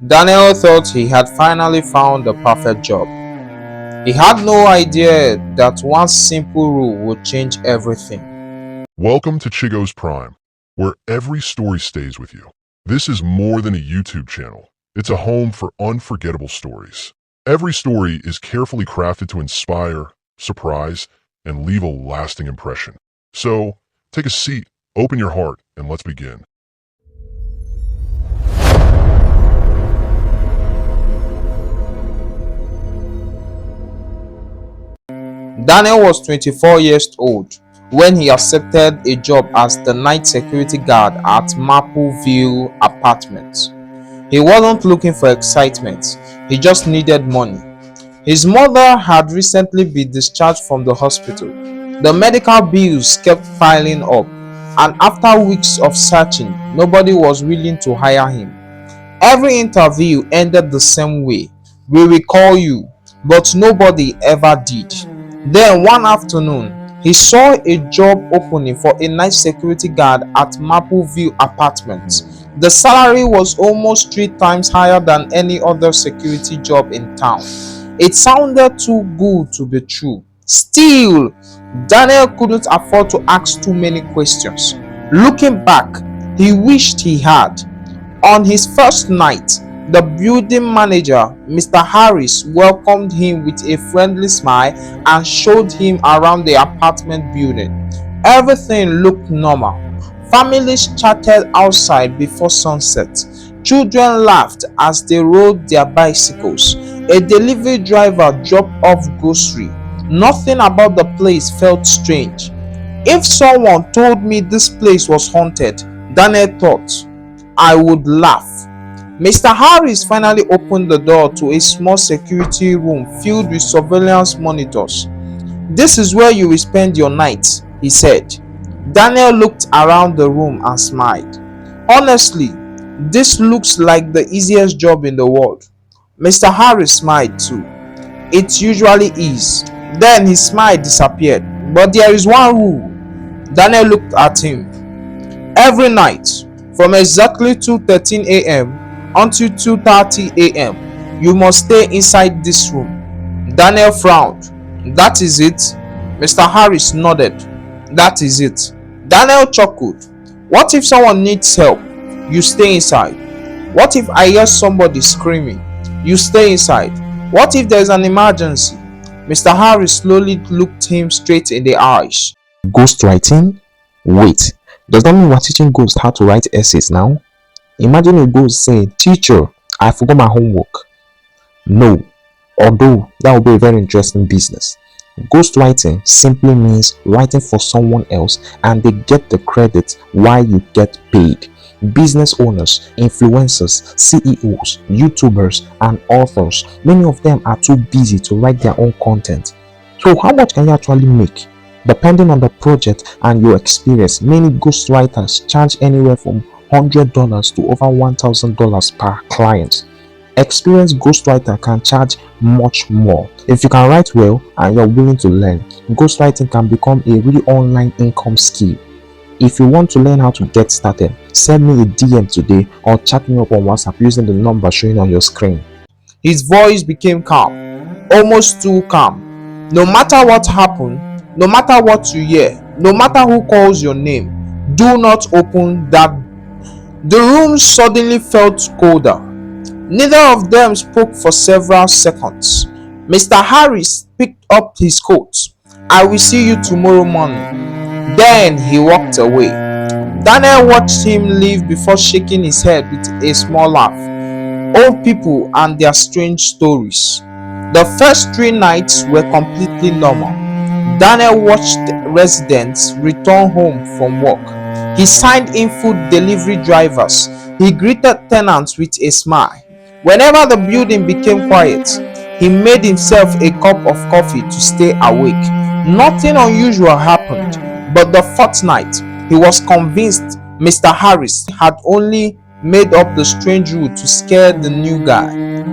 Daniel thought he had finally found the perfect job. He had no idea that one simple rule would change everything. Welcome to Chigo's Prime, where every story stays with you. This is more than a YouTube channel. It's a home for unforgettable stories. Every story is carefully crafted to inspire, surprise, and leave a lasting impression. So, take a seat, open your heart, and let's begin. Daniel was 24 years old when he accepted a job as the night security guard at Mapleview Apartments. He wasn't looking for excitement, he just needed money. His mother had recently been discharged from the hospital. The medical bills kept piling up, and after weeks of searching, nobody was willing to hire him. Every interview ended the same way: "We will call you," but nobody ever did. Then one afternoon, he saw a job opening for a night security guard at Mapleview Apartments. The salary was almost 3 times higher than any other security job in town. It sounded too good to be true. Still, Daniel couldn't afford to ask too many questions. Looking back, he wished he had. On his first night, the building manager, Mr. Harris, welcomed him with a friendly smile and showed him around the apartment building. Everything looked normal. Families chatted outside before sunset. Children laughed as they rode their bicycles. A delivery driver dropped off grocery. Nothing about the place felt strange. If someone told me this place was haunted, Daniel thought, I would laugh. Mr. Harris finally opened the door to a small security room filled with surveillance monitors. "This is where you will spend your night," he said. Daniel looked around the room and smiled. "Honestly, this looks like the easiest job in the world." Mr. Harris smiled too. "It usually is." Then his smile disappeared. "But there is one rule." Daniel looked at him. "Every night, from exactly 2:13 a.m. until 2:30 a.m., you must stay inside this room." Daniel frowned. "That is it?" Mr. Harris nodded. "That is it." Daniel chuckled. "What if someone needs help? You stay inside. What if I hear somebody screaming? You stay inside. What if there is an emergency?" Mr. Harris slowly looked him straight in the eyes. Ghostwriting? Wait, does that mean we're teaching ghosts how to write essays now? Imagine a ghost saying, "Teacher, I forgot my homework." No, although that would be a very interesting business. Ghostwriting simply means writing for someone else and they get the credit while you get paid. Business owners, influencers, CEOs, YouTubers, and authors, many of them are too busy to write their own content. So how much can you actually make? Depending on the project and your experience, many ghostwriters charge anywhere from $100 to over $1,000 per client. Experienced ghostwriter can charge much more. If you can write well and you're willing to learn, ghostwriting can become a really online income skill. If you want to learn how to get started, send me a DM today or chat me up on WhatsApp using the number showing on your screen. His voice became calm, almost too calm. "No matter what happens, no matter what you hear, no matter who calls your name, do not open that." The room suddenly felt colder. Neither of them spoke for several seconds. Mr. Harris picked up his coat. "I will see you tomorrow morning." Then he walked away. Daniel watched him leave before shaking his head with a small laugh. Old people and their strange stories. The first 3 nights were completely normal. Daniel watched residents return home from work. He signed in food delivery drivers. He greeted tenants with a smile. Whenever the building became quiet, he made himself a cup of coffee to stay awake. Nothing unusual happened, but the fourth night, he was convinced Mr. Harris had only made up the strange rule to scare the new guy.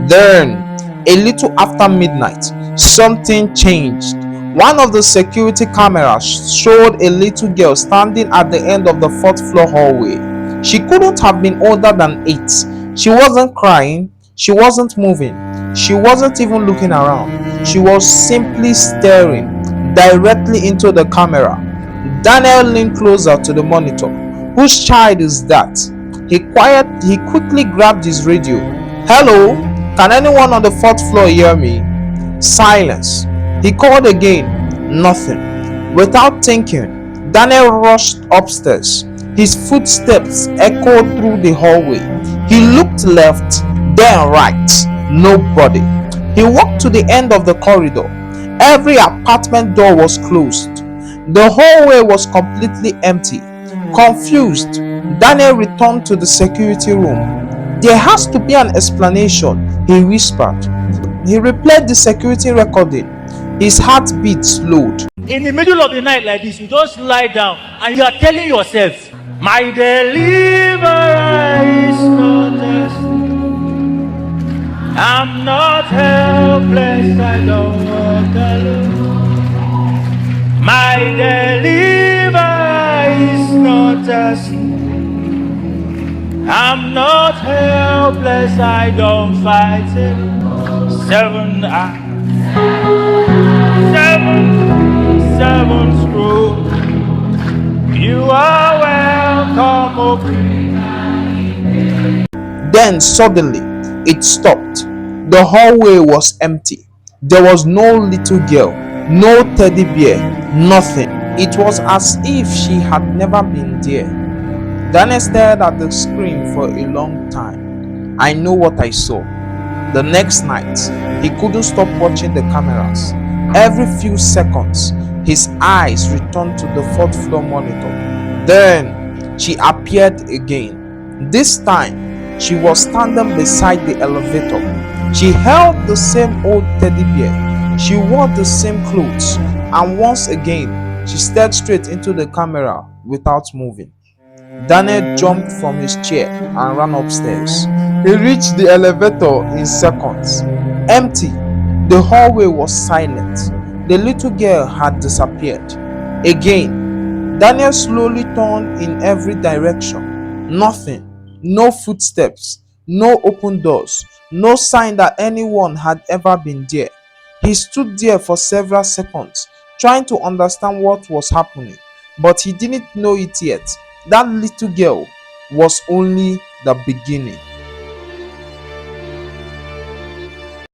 Then, a little after midnight, something changed. One of the security cameras showed a little girl standing at the end of the fourth floor hallway. She couldn't have been older than 8. She wasn't crying, She wasn't moving. She wasn't even looking around. She was simply staring directly into the camera. Daniel leaned closer to the monitor. Whose child is that? He quickly grabbed his radio. Hello? Can anyone on the fourth floor hear me? Silence. He called again. Nothing. Without thinking, Daniel rushed upstairs. His footsteps echoed through the hallway. He looked left, then right. Nobody. He walked to the end of the corridor. Every apartment door was closed. The hallway was completely empty. Confused, Daniel returned to the security room. There has to be an explanation, he whispered. He replayed the security recording. His heartbeat slowed. In the middle of the night like this, you just lie down and you are telling yourself, my deliverer is not asleep. I'm not helpless, I don't walk alone. My deliverer is not asleep. I'm not helpless, I don't fight it. Seven screw. You are welcome, okay. Then suddenly, it stopped. The hallway was empty. There was no little girl, no teddy bear, nothing. It was as if she had never been there. Daniel stared at the screen for a long time. I know what I saw. The next night, he couldn't stop watching the cameras. Every few seconds, his eyes returned to the fourth floor monitor. Then, she appeared again. This time, she was standing beside the elevator. She held the same old teddy bear. She wore the same clothes. And once again, she stared straight into the camera without moving. Daniel jumped from his chair and ran upstairs. He reached the elevator in seconds. Empty. The hallway was silent. The little girl had disappeared. Again, Daniel slowly turned in every direction. Nothing. No footsteps. No open doors. No sign that anyone had ever been there. He stood there for several seconds, trying to understand what was happening. But he didn't know it yet. That little girl was only the beginning.